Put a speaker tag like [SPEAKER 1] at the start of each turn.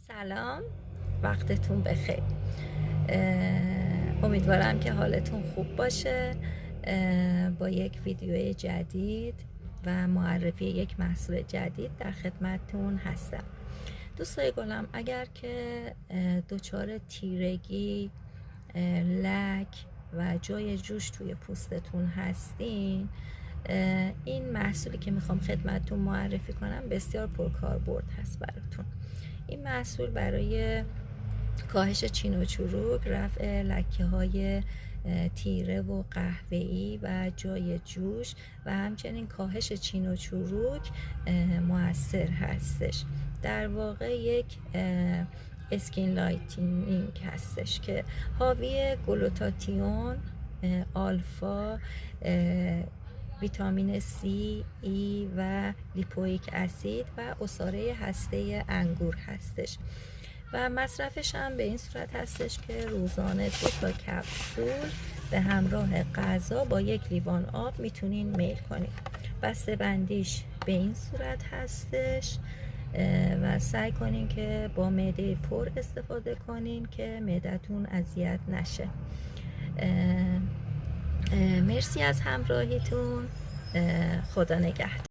[SPEAKER 1] سلام، وقتتون بخیر. امیدوارم که حالتون خوب باشه. با یک ویدیو جدید و معرفی یک محصول جدید در خدمتتون هستم. دوستای گلم، اگر که دچار تیرگی، لک و جای جوش توی پوستتون هستین، این محصولی که میخوام خدمتتون معرفی کنم بسیار پرکاربرد هست براتون. این محصول برای کاهش چین و چروک، رفع لکه های تیره و قهوه‌ای و جای جوش و همچنین کاهش چین و چروک مؤثر هستش. در واقع یک اسکین لایتنینگ هستش که حاوی گلوتاتیون، آلفا، ویتامین C، E و لیپویک اسید و عصاره هسته انگور هستش و مصرفش هم به این صورت هستش که روزانه 2 تا کپسول به همراه غذا با 1 لیوان آب میتونین میل کنین. بسته بندیش به این صورت هستش و سعی کنین که با معده پر استفاده کنین که معدتون اذیت نشه. مرسی از همراهیتون. خدا نگهدار.